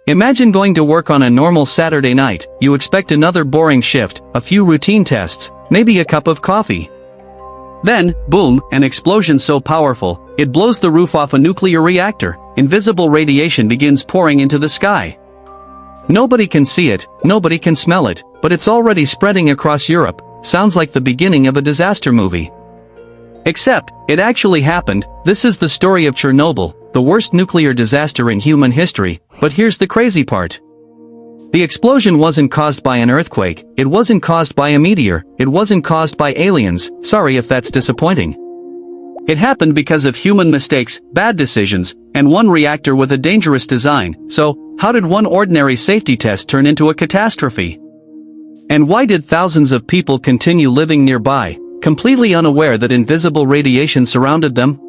Imagine going to work on a normal Saturday night. You expect another boring shift, a few routine tests, maybe a cup of coffee. Then, boom, an explosion so powerful, it blows the roof off a nuclear reactor. Invisible radiation begins pouring into the sky. Nobody can see it, nobody can smell it, but it's already spreading across Europe. Sounds like the beginning of a disaster movie. Except, it actually happened. This is the story of Chernobyl, the worst nuclear disaster in human history. But here's the crazy part. The explosion wasn't caused by an earthquake, it wasn't caused by a meteor, it wasn't caused by aliens. Sorry if that's disappointing. It happened because of human mistakes, bad decisions, and one reactor with a dangerous design. So, how did one ordinary safety test turn into a catastrophe? And why did thousands of people continue living nearby, completely unaware that invisible radiation surrounded them?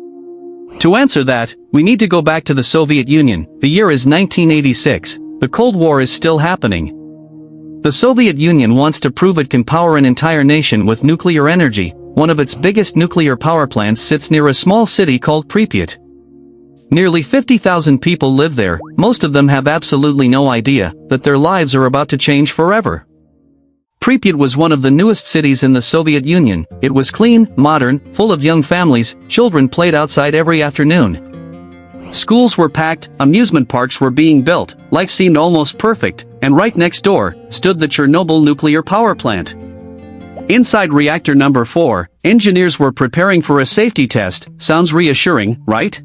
To answer that, we need to go back to the Soviet Union. The year is 1986. The Cold War is still happening. The Soviet Union wants to prove it can power an entire nation with nuclear energy. One of its biggest nuclear power plants sits near a small city called Pripyat. Nearly 50,000 people live there. Most of them have absolutely no idea that their lives are about to change forever. Pripyat was one of the newest cities in the Soviet Union. It was clean, modern, full of young families. Children played outside every afternoon. Schools were packed, amusement parks were being built, life seemed almost perfect, and right next door stood the Chernobyl nuclear power plant. Inside reactor number 4, engineers were preparing for a safety test. Sounds reassuring, right?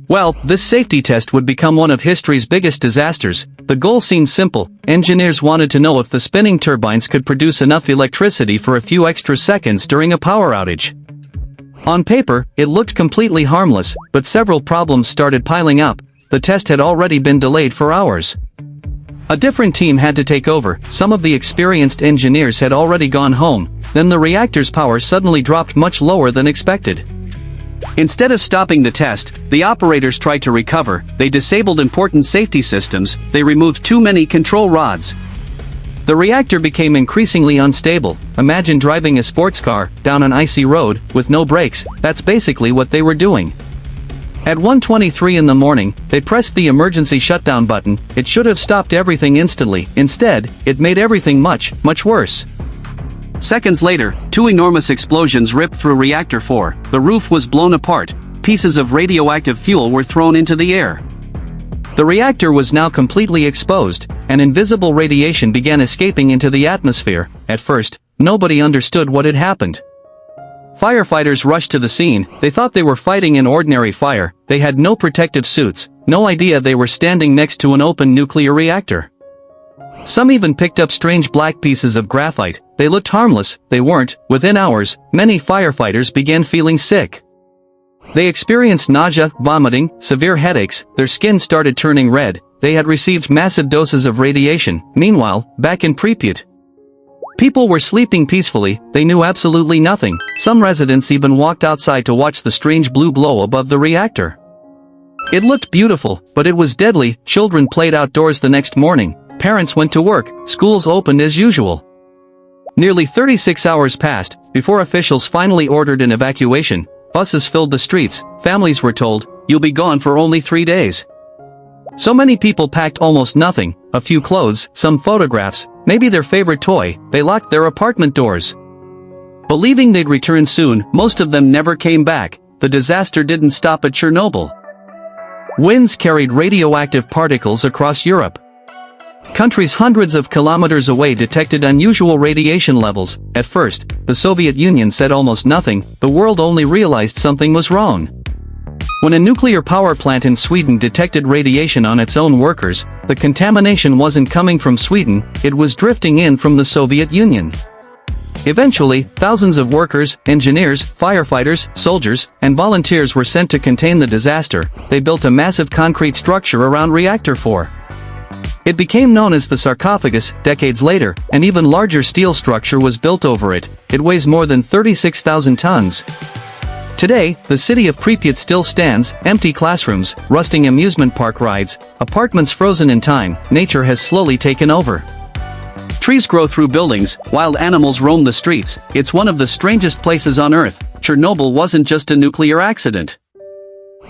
Well, this safety test would become one of history's biggest disasters. The goal seemed simple. Engineers wanted to know if the spinning turbines could produce enough electricity for a few extra seconds during a power outage. On paper, it looked completely harmless, but several problems started piling up. The test had already been delayed for hours. A different team had to take over. Some of the experienced engineers had already gone home. Then the reactor's power suddenly dropped much lower than expected. Instead of stopping the test, the operators tried to recover. They disabled important safety systems. They removed too many control rods. The reactor became increasingly unstable. Imagine driving a sports car down an icy road with no brakes. That's basically what they were doing. At 1:23 in the morning, they pressed the emergency shutdown button. It should have stopped everything instantly. Instead, it made everything much worse. Seconds later, 2 enormous explosions ripped through Reactor 4. The roof was blown apart. Pieces of radioactive fuel were thrown into the air. The reactor was now completely exposed, and invisible radiation began escaping into the atmosphere. At first, nobody understood what had happened. Firefighters rushed to the scene. They thought they were fighting an ordinary fire. They had no protective suits, no idea they were standing next to an open nuclear reactor. Some even picked up strange black pieces of graphite. They looked harmless, they weren't. Within hours, many firefighters began feeling sick. They experienced nausea, vomiting, severe headaches, their skin started turning red. They had received massive doses of radiation. Meanwhile, back in Pripyat, people were sleeping peacefully. They knew absolutely nothing. Some residents even walked outside to watch the strange blue glow above the reactor. It looked beautiful, but it was deadly. Children played outdoors the next morning. Parents went to work. Schools opened as usual. Nearly 36 hours passed before officials finally ordered an evacuation. Buses filled the streets. Families were told, "You'll be gone for only 3 days." So many people packed almost nothing, a few clothes, some photographs, maybe their favorite toy. They locked their apartment doors. Believing they'd return soon, most of them never came back. The disaster didn't stop at Chernobyl. Winds carried radioactive particles across Europe. Countries hundreds of kilometers away detected unusual radiation levels. At first, the Soviet Union said almost nothing. The world only realized something was wrong when a nuclear power plant in Sweden detected radiation on its own workers. The contamination wasn't coming from Sweden, it was drifting in from the Soviet Union. Eventually, thousands of workers, engineers, firefighters, soldiers, and volunteers were sent to contain the disaster. They built a massive concrete structure around Reactor 4. It became known as the sarcophagus. Decades later, an even larger steel structure was built over it. It weighs more than 36,000 tons. Today, the city of Pripyat still stands. Empty classrooms, rusting amusement park rides, apartments frozen in time. Nature has slowly taken over. Trees grow through buildings, wild animals roam the streets. It's one of the strangest places on Earth. Chernobyl wasn't just a nuclear accident.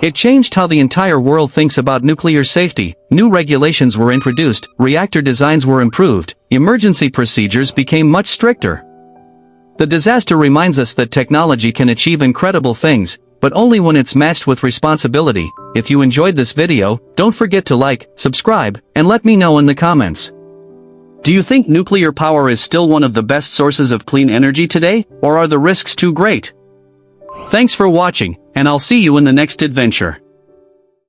It changed how the entire world thinks about nuclear safety. New regulations were introduced, reactor designs were improved, emergency procedures became much stricter. The disaster reminds us that technology can achieve incredible things, but only when it's matched with responsibility. If you enjoyed this video, don't forget to like, subscribe, and let me know in the comments. Do you think nuclear power is still one of the best sources of clean energy today, or are the risks too great? Thanks for watching, and I'll see you in the next adventure.